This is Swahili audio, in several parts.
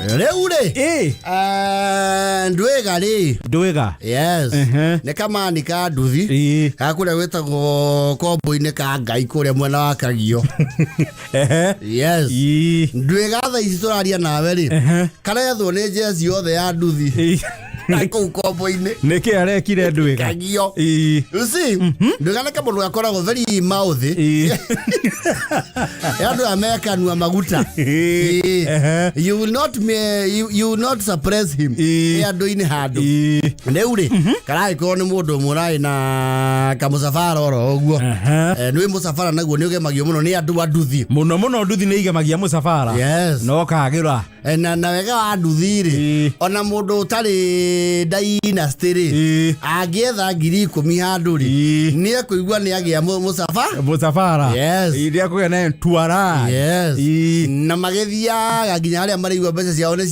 Reure. Ndwega ri. Ndwega. Yes. Ne kama nika nduthi. Akure wetagwo kombo-ine ka Ngai kuria mwena wa Kagio. Yes. Ndwega tha ici turaria nawe ri. Karethwo ni jezi yothe ya nduthi. Ako kombo-ine. Niki arekire Ndwega. Kagio. You see? Ndwega neka mundu akoragwo very mouth. Yandu amekanua maguta. You will not suppress him. Yandu ini hadu. Neure. Karai ko ni mundu murai na kamusafara oro oguo. Nwi musafara naguo ni ugemagio muno ni andu anduthi. Muno nduthi ni igemagia musafara. Yes. No kagira. Na wega wa nduthi ri. Ona mundu utari dynasty ri. Agietha 10,000 handu ri. Ni ekuigua ni agia musafara. Yes. Iria kugia na tuara. Yes. Na magethia nginya aria marigwa mbeca ciao ni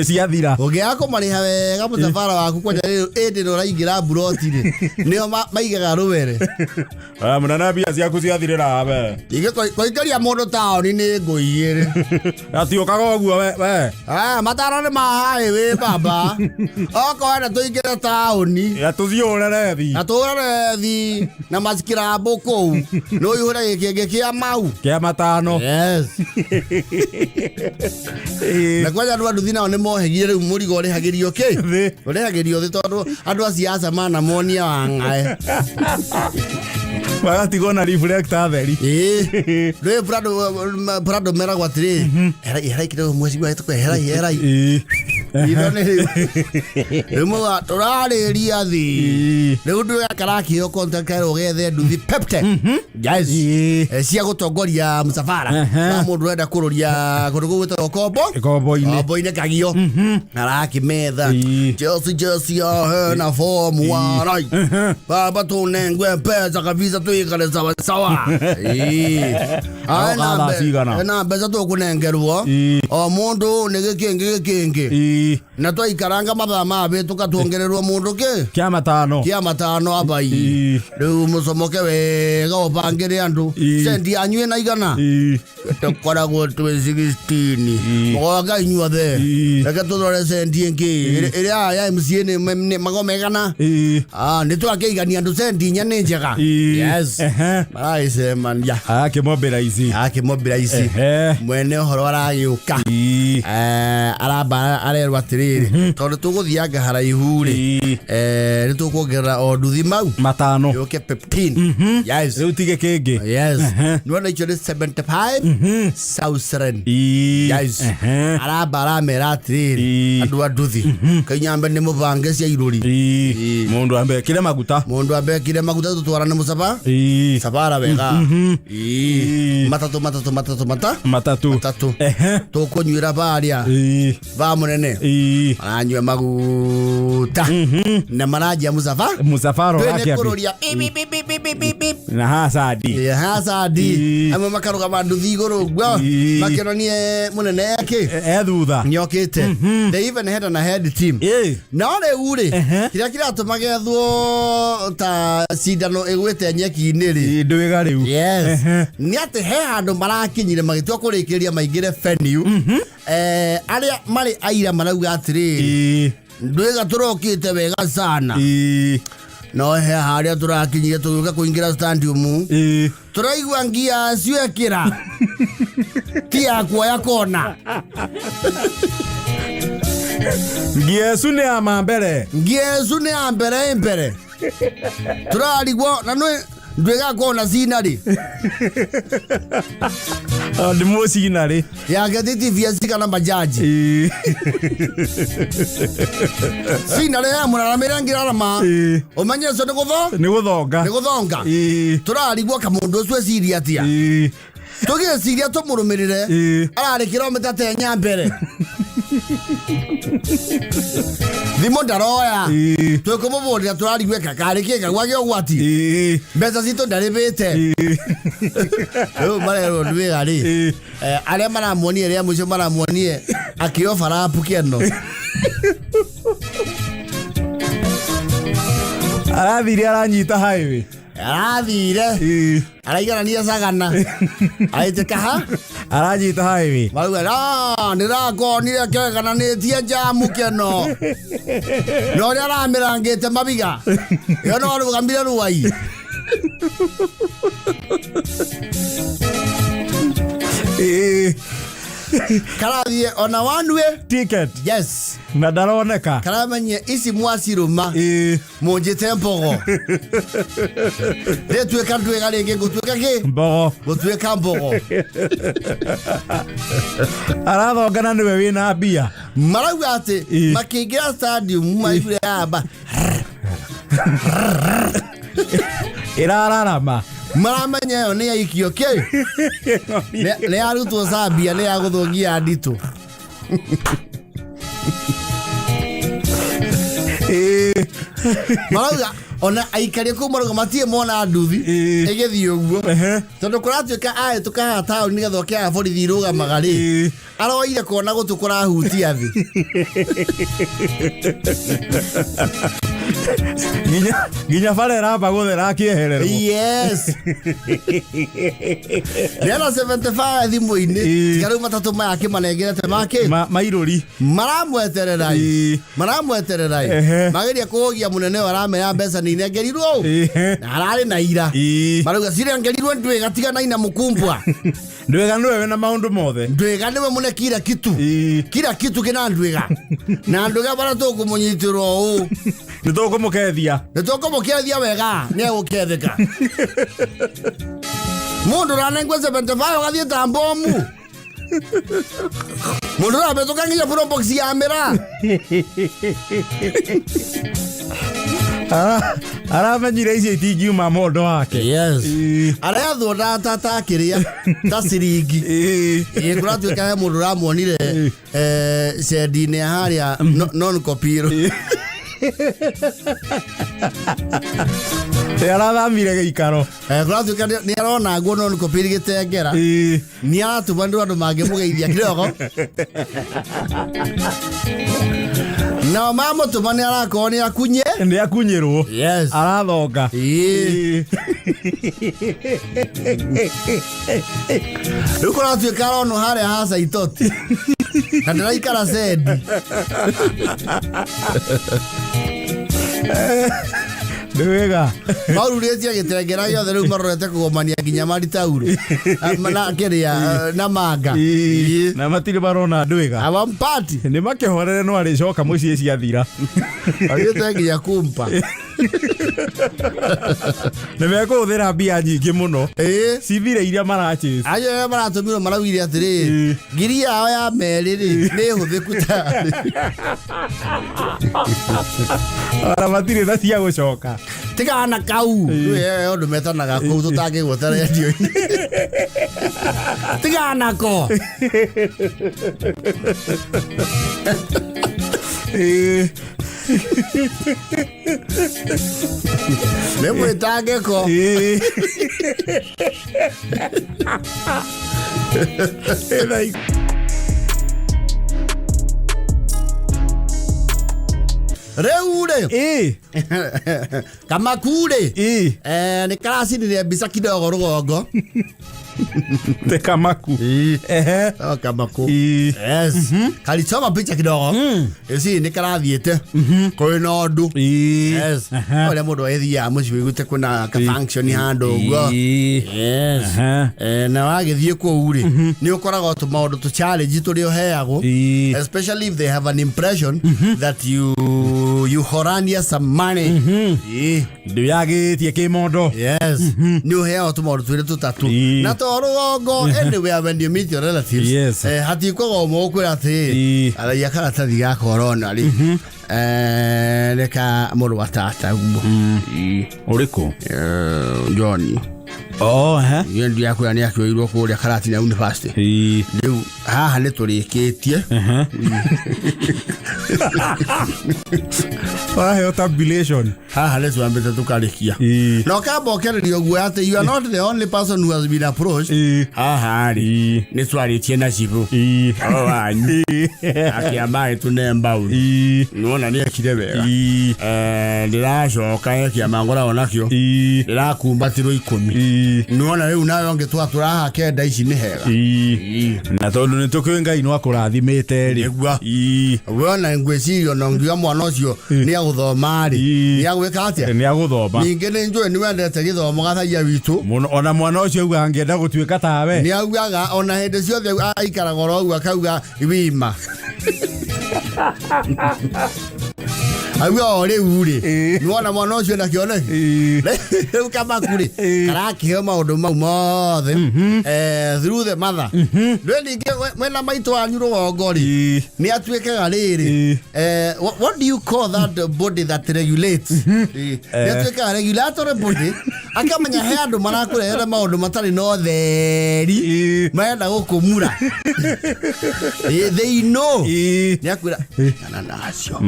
ciathira. Ungiako mariha wega musafara waku kwa rero ende no raingira buroti ri. Nio maigaga ruwere. Munana bia ciaku ciathirira we. Ige koikaria mundu taoni ni nguiyire. Ati ukaga oguo we. Matara ni mahai we baba. Oko ena tuingire taoni. Atuziorere thi. Na masikira boko. No yuhura gikenge kia mau. Kia matano. Yes. Na kwa andu anduthi nao ni mohegire riu murigo ri hagirio ki. Ri hagirio thi tondu andu aciaca mana monia wangae. Magatigo na reflector theri. Re Prado mera gwatiri. Era ikiro mwezi gwa tukwe era. Idone. Emo torare ria thi. Riu ndu yakaraki yo content kero gethe nduthi pepte. Yes. Cia gutongoria musafara. Na mundu enda kururia kundu gwitwo kombo-ine Kagio. Araki metha. Jersey na form 1. Baba tunengwe pesa kabisa tuikale sawa. Na pesa tukunengerwo. O mundu ni gikenge. Na twaikaranga mathaa mabe tukatuongererwo mundu kia matano abai. Riu mucomoke wega upangire andu sendi anyue na igana tukoragwo 16 moga inyuothe reke tuthore sendi ingi iria ya MC ni magomegana ni twakeigania andu sendi nya ni njega. Yes. Aisema akimombira ici mwene horo aragiuka araba arerwa tiriri tondu tuguthianga haraihu ri ni tukuongerera o nduthi mau matano yoke 15. Yes. Riu tige kingi. Yes. Nwana icho ni 75,000. Yes. Araba aramera tiriri andu anduthi kainyambe ni mubange cia iruri mundu ambe kire maguta tutwarane musaba sabara wega matatu tukunyuira baria ba munene anywe maguta na maraja musafaro yake na hasadi amo makaruga bandu thiguru gwa makironie munene yake thutha nyokite they even had a head team na ole ure kira tumagethwo ta sidano egwete nyeki-ini ri Ndwega riu. Yes. Ni ati he handu marakinyire magitua kurikiria maigire venue aria mari aira marauga atiri Ndwega turokite wega sana. No he haria turakinyire tuguka kuingira stadium turaigwa ngia ciekira ti akwa ya kona Ngiesu ni ambere turarigwo na nwe Ndwega kona sinari ndimo sinari ya geti via sikana bajaji sinari ya muraramira ngirarama omanye so ni guthonga turarigwo kamundu ucio siria atia tugie siria tumurumirire arari kilomita 10 mbere Thimo ndaroya twekumuburira turarigwe kakari kika gwage ogwati mbeca cito ndaribite marero Ndwega ri aria maramuonie ria mucio maramuonie akiofa rapu keno arathire aranyita highway arathire araigana nia sagana aite kaha Aranyita highway. Marauga ndirakonire kegananĩtie jamu keno. No ria ramirangĩte mabiga. Yo no rugamire ruai. Karathie ona one way ticket. Yes. Na ndaroneka. Karamenye isi mwaciruma. Munjite mbogo. Retweka ndwega rĩngĩ gũtuĩka kĩ? Mbogo. Gũtuĩka mbogo. Arathongana nĩwe wĩna mbia. Marauga atĩ makĩingĩra stadium maibire amba. Irararama. Maramenya yo nĩ aikio kĩ? Nĩ arutwo Zambia nĩ agũthongia nditũ. Marauga ona aikari ko maruga matie mona nduthi igithii uguo tondu kuratuika ae tukaha town ni gatho kia borithi ruga magari aroire kona gutukura hutia thi Ginya fare rapa guthera kieherero. Yes. Nena 75 thimu-ini tigaru matatu maya kimanengerete make mairuri maramwetererai mageria kuogia munene warame ya mbeca ni nengerirwo arari na ira maruga sire ngerirwo ndwega tigana ina mukumbwa ndwega niwe na maundu mothe ndwega niwe mune kila kitu kina ndwega na ndwega bara tukumunyitiro u nitũkũmũkethia wega ni egũketheka mundu ranengwe 75 gathie ta mbomu mundu rabetuka nginya probox ya mera aramenyire icio itingiuma mondo wake. Yes. Arathonda tata kiria ta siringi kuratuika he mundu ramuonire shedine haria non kopiro arathamire gĩikaro kuratuika ni arona guo non kopiro gitengera ni atuma ndu andu mangimugeithia kidogo na mama tumani arako ni akunye ndi akunyirwo. Yes. Arathonga Rukora tuikara no hare hasa itoti kadira ikara sedi ndwega mauru retia gitengera yothe riu marorete kugomania nginya mari tauro na kiria na manga na matiri barona ndwega abampati ni makihorere no ari coka muciĩ ciathira agite nginya kumpa nimekuthira mbia nyingĩ mũno cithire iria marachĩci ayo maratumiro marawire atiri ngiri yao ya meri ri ni huthiku ta ara matire na cia gucoka tigana kau we ondu metanaga kuu tutange gutara radio tigana ko Nemo itage ko Reure Kamakure ni klasi ni bisa kidogo rugongo te Kamaku Kamaku yes kalisoma picha kidogo esi ni karathiete koi nodu yes ole mundu ethia muci gute kuna ka function hando ugo yes na wagithie ko uri ni ukoraga tu maundu tu challenge turi oheago especially if they have an impression that you horania some money ndiyagitie kimondo yes ni oheago tu maundu turi tutatu na rugongo anywhere when you meet your relatives yes hati ko mo kwira ati ala yakara tathi ga corona ri leka muru watata gubo uriku Johnny yendi yakura ni yakirwo kuria karati na university riu haha ni turikitie wahe tabulation haha let's wambeta tukarikia no kabokererio guo ati you are not the only person who has been approached haha ri ni twaritie na cibu wanyi akiambaye tunemba uri nona ni akire wega ndiracoka yakiamangora onakio ndirakumbatiro 10 Nuona riu nawe ongitwatura ha kenda ici ni hega. Na tondu ni tukiwe Ngai no akurathimite ri. Negua. Wona ngwicirio no ngiga mwana ucio ni aguthoma ri. Ni agwika atia? Ni aguthoma. Ninge ni njui ni wendete githomo gathaia witu. Ona mwana ucio auga angienda gutuika tawe. Ni augaga ona hindi ciothe aikara goro uga kauga wima. Ayo riu ri nuona mwana ucio na kione riu kama kuri karaki maundu mau mothe through the mother really wena maito anyu rugongori ni atuikaga riri what do you call that body that regulates ni atuikaga regulatory body akamenya he andu marakurehera maundu matari no theri maenda gukumura they know ni akwira na nacio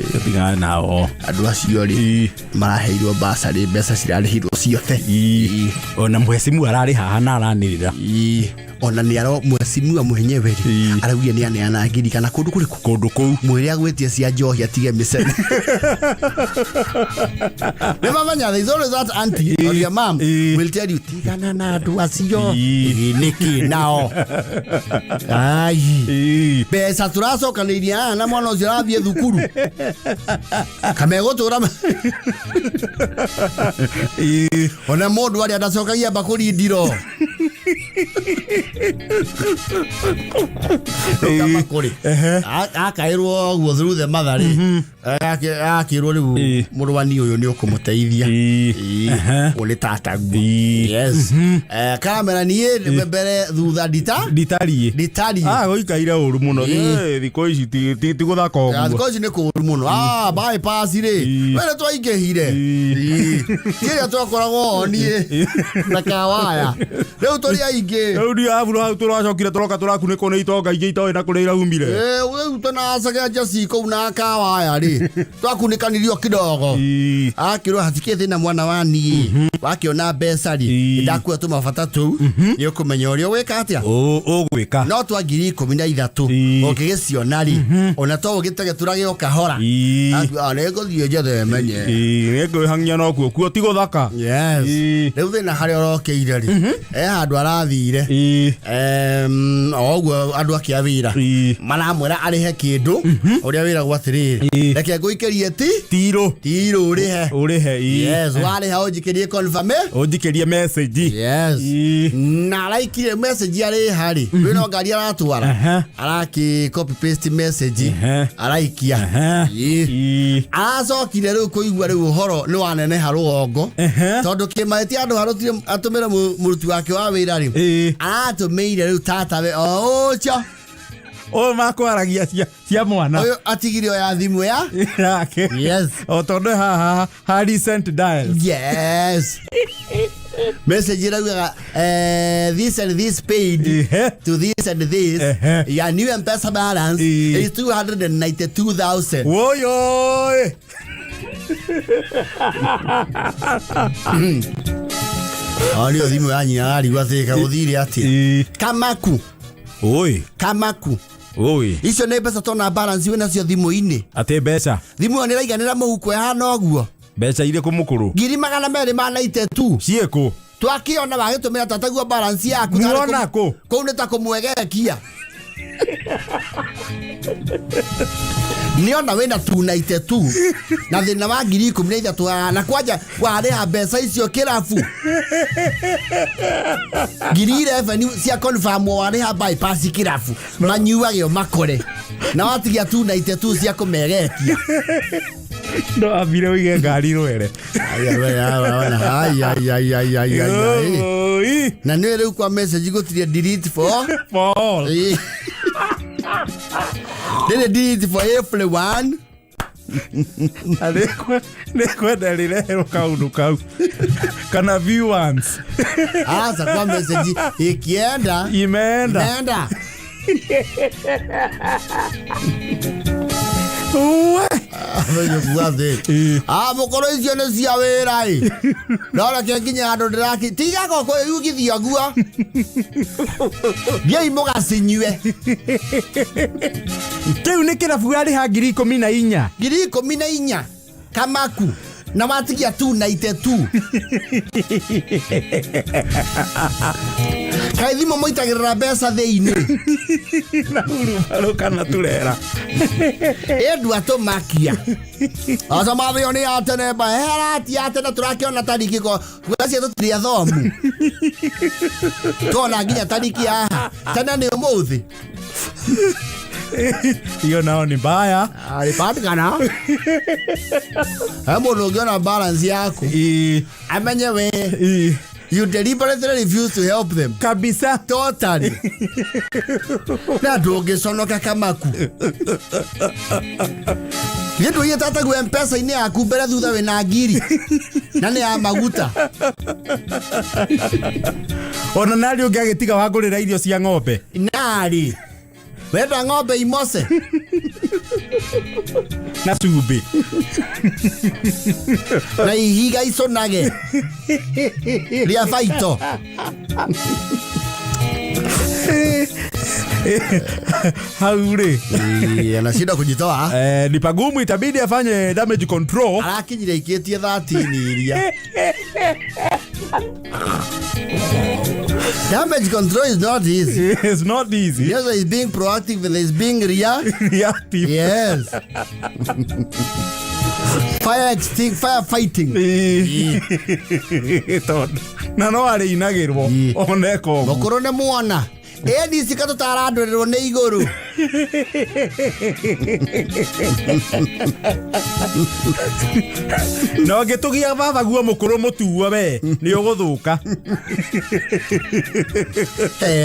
Tiga nao andu acio ri maraheirwo basari mbeca cirarihirwo ciothe ona mwesimu arari haha na aranirira ona ni aro mwesimu mwenyewe ri aragia ni aneana ngiri kana kundu kuriku kundu kou mwiri agwetie cia njohi atige misene never manya there is always that auntie or your mom will tell you tigana na andu acio niki nao ai pesa turacokanĩirie na mwana ucio arathie thukuru kamegotura ona mundu ari adacokagia bakuri ndiro kama kuri akairwo guo through the mother ri akirwo riu murwani uyu ni ukumuteithia uri tata gu yes kamera ni mbere thutha ditari goikaire uru muno thiko ici ti guthaka uguo thiko ici ni kuru muno bypass ri wele twaingehire kiria twakoragwo ni na kawaya riu turi aingi riu ndi avuru hau turacokire turoka turakuniko ni itonga ingi itoe na kuria umire riu tuna acaga jasi kou na kawaya ri twakunikanirio kidogo akirwo hatikire thina mwana wani wakiona mbeca ri ndakuwa tumabata tu ni ukumenya uria weka atia ugwika no twa 13 ukigiciona ri ona to ugitege turagio kahora nego thie jethe menye nego hangia no kuo ti guthaka yes riu thina hari orokeire ri andu arathire oguo andu akiavira maramwira arihe kindu uria wira gwa atiriri reke nguikerie tiro urihe yes wariha unjikirie unjikirie message yes na like message ari hari wino ngari aratwara araki copy paste message araikia acokire riu kuigua riu uhoro ni wanene harugongo tondu kimaiti andu harutire atumira muruti wake wa wira ri atumeire riu tata we ocho makwaragia cia mwana uyu atigire ya thimu ya yake yes tondu ha recent dial yes message rauga this and this paid to this and this your new M-Pesa balance is 292,000 woyo Alio thimu yanyu ari gwathika guthire ati kamaku icio nĩ mbeca tona balance wena cio thimu-inĩ ate mbeca thimu ni raiganĩra mũhuko hana ũguo mbeca irĩ kũmũkũrũ 292 ciĩkũ twakiona wagĩtũmĩra tataguo balance yaku nĩwona kũ kũu nĩ ta kũmwegekia niona wena 292 na thina wa 13,000 na kwanja warĩha mbeca icio kĩrabu 11 cia confirm warĩha bypass kĩrabu manyuagio makore na watigia 292 cia kũmegekia no ambire uige ngari rwere na nĩ rĩu kwa message gũtirie delete for all delete for everyone kwenda rireherwo kaundu kau kana view once asa kwa message ikienda imeenda mukoro icio nĩ cia wĩra ndoreke nginya handũ ndĩraki tiga goko yugithia guo thiai mũgacinyue kĩu nĩ kĩrabu arĩha 14,000 14,000 kamaku na matikia tu na ite tu kaithimo moitagirira mbeca thiini na uru kana turera Edu atomakia asa mathio ni atene ba herati atene turakiona tariki ko gwacia tutria thomu tona nginya tariki aha tena ni umuthi hiyo nao ni mbaya alipatikana hapo unaona balance yako amenye we you deliberately refuse to help them kabisa totally na doge sonoka kamaku yetu yetata ku M-Pesa ine akubera thutha we na ngiri na ne ya maguta ona nari ungagitiga wagurira irio cia ng'ombe nari wenda ng'ombe imose na cumbĩ na ihiga iconage ria faito haure anashinda kujitoa ni pagumu, itabidi afanye damage control. Arakinyire ikitie 13 iria damage control is not easy. It's not easy. Yes, he's being proactive and he's being reactive. Yes. Fire fighting. Na no ari inagirwo oneko gokoro ne mwana edi sikato taradorero ne iguru no gitugia baba guo mukuru mutuwa we ni uguthuka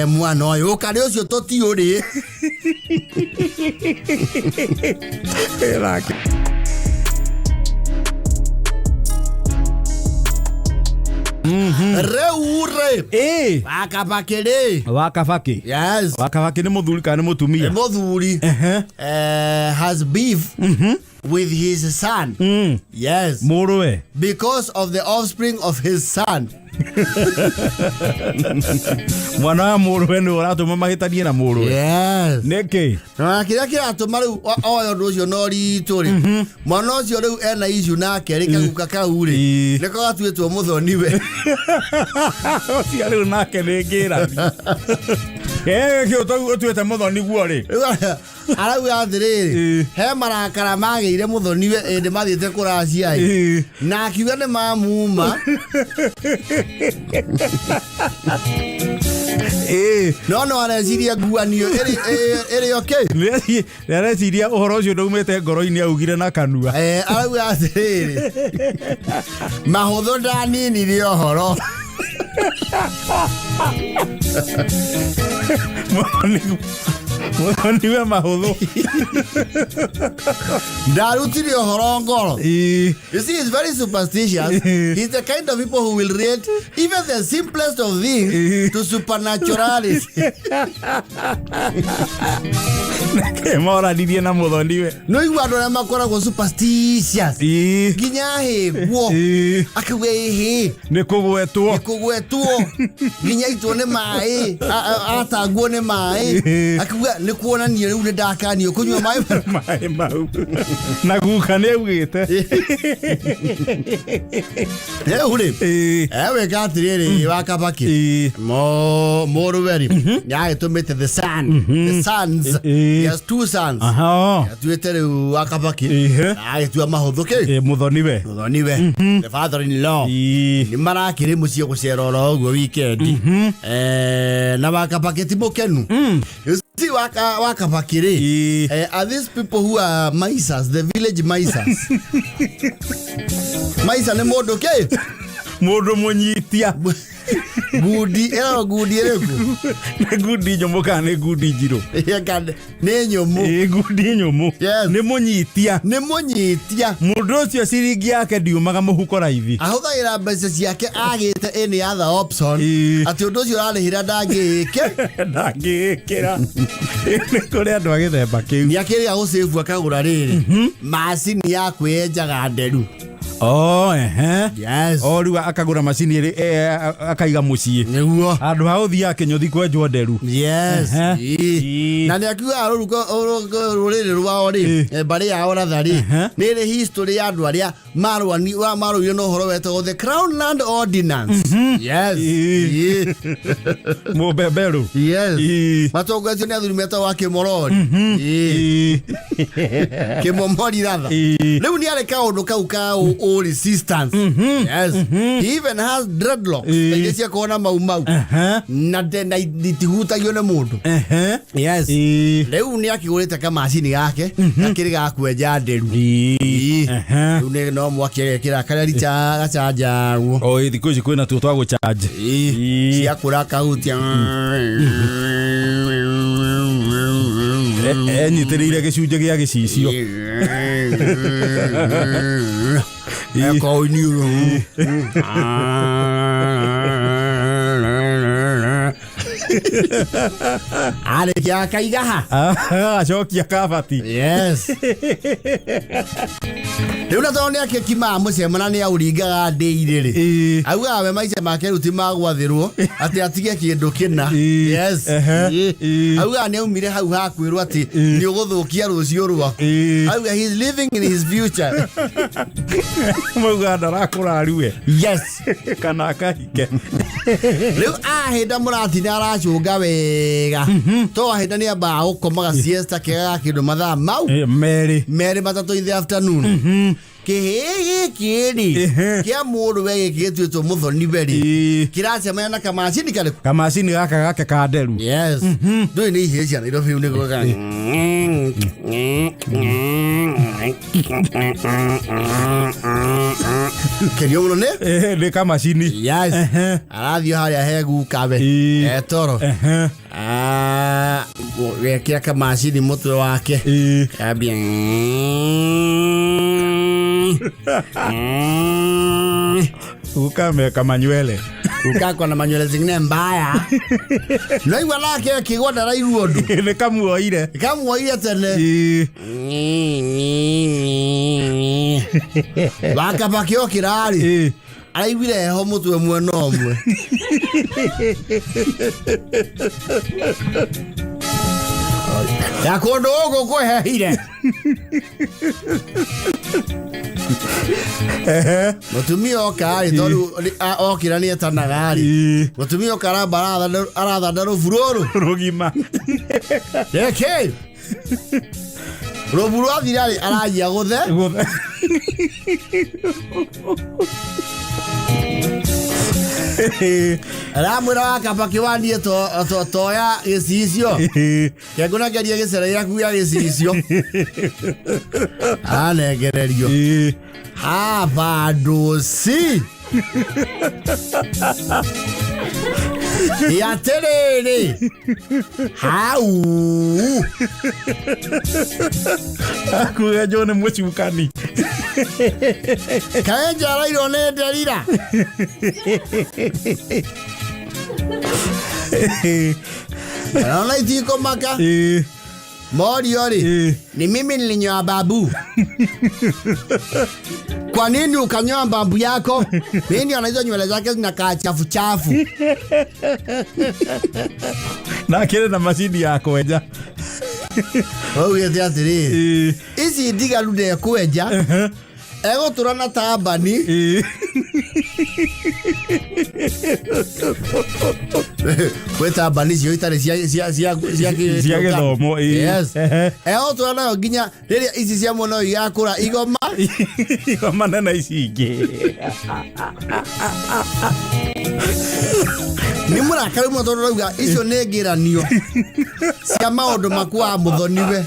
mwana oyo kare ucio totiuri Reure Wakabaki. Yes. Wakabaki ni muthuri kana ni mutumia? Muthuri. Has beef with his son. Yes. Muruwe. Because of the offspring of his son. Mwana wa muruwe ni uratuma mahitanie na muruwe. Yes. Niki. Na kira atuma riu oyo nducio no rituri. Mwana ucio riu ena issue nake rikaguka kauri. Niko gatuetwo muthoniwe. Ocio riu nake ni ngira. Kio tuete muthoni guo ri. Arau athiriri he marakara magire muthoniwe ende mathiete kuracia na akiuga ni mamuma no areciria nguanio eri okay areciria uhoro ucio ndaumite ngoro-ini augire na kanua arau athiriri mahuthu ndanini ri uhoro niwe mahuthu ndarutire uhoro ngoro. You see, he's very superstitious. He's the kind of people who will rate even the simplest of things to supernaturality. Mora dirie na muthoniwe no igwa ndo na makoragwo superstitious ginya hegwo akagwe he ni kugwetwo ginya itwo ne mai atagwo ne mai akagwa ni kuonania riu ni ndakanio kunywa mai mau na guka ne ugite uri ewe gatiriri Wakabaki Muruweri ya itumite the sons. He has two sons. Atuete riu Wakabaki agitua mahuthuke muthoniwe the father-in-law ni marakiri mucie gucera oro guo weekend na Wakabaki ti mukenu. See Wakabaki ri are these people who are maisas, the village maisas. Maisa ni mundu ke mundu munyitia gudi era gudi ereku ne gudi nyomo kana gudi jiro yakande ne nyomo gudi nyomo ne munyitia mundu ucio ciringi yake ndiumaga muhuko raithi ahuthagira mbeca ciake agite any other option ati undu ucio ararihira ndangikira ni kuri andu agithemba kiu ni akiri agusave akagura riri macini ya kwenjaga nderu Yes. Riu akagura macini akaiga mucii. Niguo. Andu ha uthia kenyothi kwenjwo nderu. Yes. Na nä akiuga rå rä rä rwao rä mbarä yao ratharä nä rä history ya andå arä a marå na å horo wetagwo the Crown Land Ordinance. Yes. Mũmbemberũ. Yes. Matongoretio nä athuri metagwo wa kä morori kä momori ratha rä u nä arä kaå ndå kau ka å resistance. Yes. He even has dreadlocks ingä ciakorwo na mau na itihutagio nä må ndå. Yes. Rä u nä akä gå rä te kamacini gake gakä rä gakwenja ndäru. Rä u nä no mwaki agekä ra karä gacanjarwo thikå ici kwä na tuo twa gå charge ciakå ra kahutia enyitä rä ire gä cunjä gä a gä cicio ekoini arä kä akaigaha acokia kabati. Yes. Rä u na tondå nä akä kimaa må cemana nä aå ringaga ndä irä rä augaga we maica make rä u ti magwathä rwo atä atige kä ndå kä na. Yes. Augaga nä aumire hau hakwä rwo atä nä å gå thå kia rå cio rwaku. Auga he is living in his future. Mauga ndarakå rarue. Yes. Kana akahike. Rä u ahä nda må ratinä aracå nga wega to ahä nda nä ambaga gå komaga siesta kega gakä ndå mathaa mau merä matatå in the afternoon. Kä hä gä kä rä kä a må ndå we gä kä tuä two må thoni berä kä racemania na kamacini karä kå kamacini gaka gake ka nderu. Yes. Ndå nä ihä cia Nairobi nä goga kenio må no nä kamacini. Yes. Arathiä harä a he gukabe etoro gekä ra kamacini må twe wake ambia ukameka manywele ukakwa na manywele zingine mbaya no igwa nake akigwa ndaraigua undu nä kamuoire tene wakamba kä o kä rarä araiguire heho må twe mwena å mwe ya kå ndå gå kå hehire mutumia okarä tondå okä ra nä etanagarä mutumia oka aratha rå burå rå gima kä rå bu rwathirarä arajia gå the aramwä ra wakamba kä wandie toya gä cicio kengå nangeria gä cera gäaku gä a gä cicio aranengererio bandå ci atä rä rä hau akugenjwo nä må cukani kaenjarairwo nä nderira naona itikå maka morio rĩ ni mimi nilinyoa babu. Kwa nini ukanyoa babu yako? Mimi ndio hizo nywele zake zinakaa chafu chafu. Na kile na mashini ya kwenja. Wewe ndio atiri. Isi ndiga lude ya kwenja. Ego turana tabani. Kweta bani sio itare sia githomo. Yes. Ego turana nginya rĩrĩa ici cia muno igakũra igoma nena ici ingĩ. Ni mũrakaru mũno tondũ rauga icio nĩ ngĩranio cia maũndũ makwa mũthoniwe.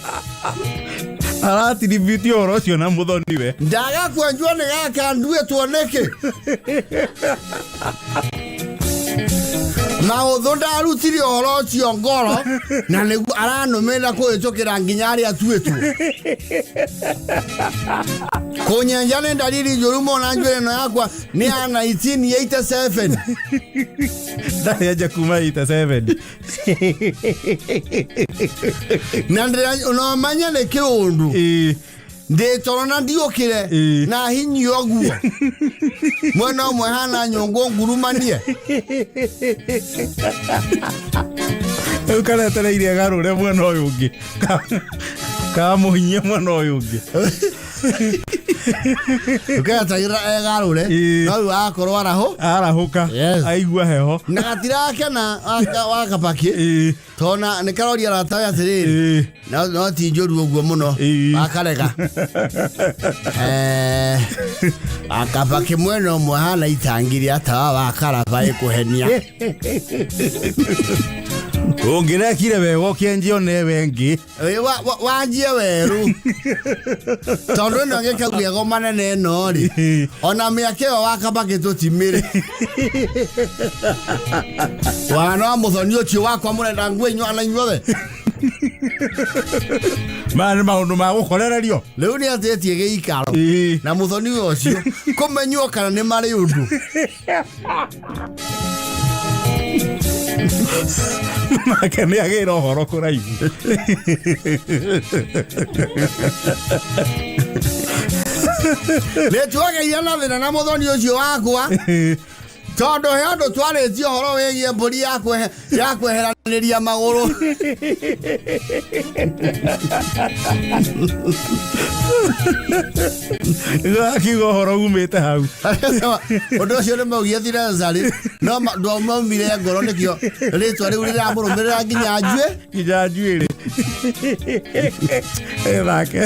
Aratiribiti oro cio na mũthoniwe. Ndaga kwenjwo nĩ gaka ndue tuoneke. Na ũthũ ndarutire ũhoro ũcio ngoro na nĩguo aranũmĩrĩra kũhĩtũkĩra nginya arĩa atuĩtwo. Kũnyenja nĩ ndariri njũru mũno na njuĩrĩ ĩno yakwa nĩ ya 1987. Ndayenja kuma 87. Na ũnomanya nĩ kĩũndũ. de torona diokire na hinyi oguo mwana mwana nyongo ngurumanie ukara tara ile garure mwana uyu ungi ka muhinye mwana uyu ungi ukaya tagira garure no akorwo arahuka aigua heho na gatira kena wakapaki tona ne karori aratawe atiriri no ti njoru oguo muno akarega akapaki mweno mwana itangiri atawa wakaraba ikuhenia ungirekire wego kienjio ne wengi wanjie weru tondu no ngekaguya go manene no ri ona miake wakapaki tutimire wana muthoni ucio wakwa murenda ngwenyo na inyuothe mane maundu ma gukorererio riu ni atetie giikaro na muthoni ucio kumenywo kana ni mari undu nake nĩ agĩra ũhoro kũraihu nĩ tuageire na thĩna na mũthoni ũcio wakwa tondũ he andũ twarĩtie ũhoro wĩgiĩ mbũri ya kweheranĩria magũrũ akiuga ũhoro umĩte hau ũndũ ũcio nĩ maugire thirenzarĩ no maumire ngoro nĩkĩo rĩtwa rĩu rĩramũrũmĩrĩra nginya njuĩrĩ ĩthake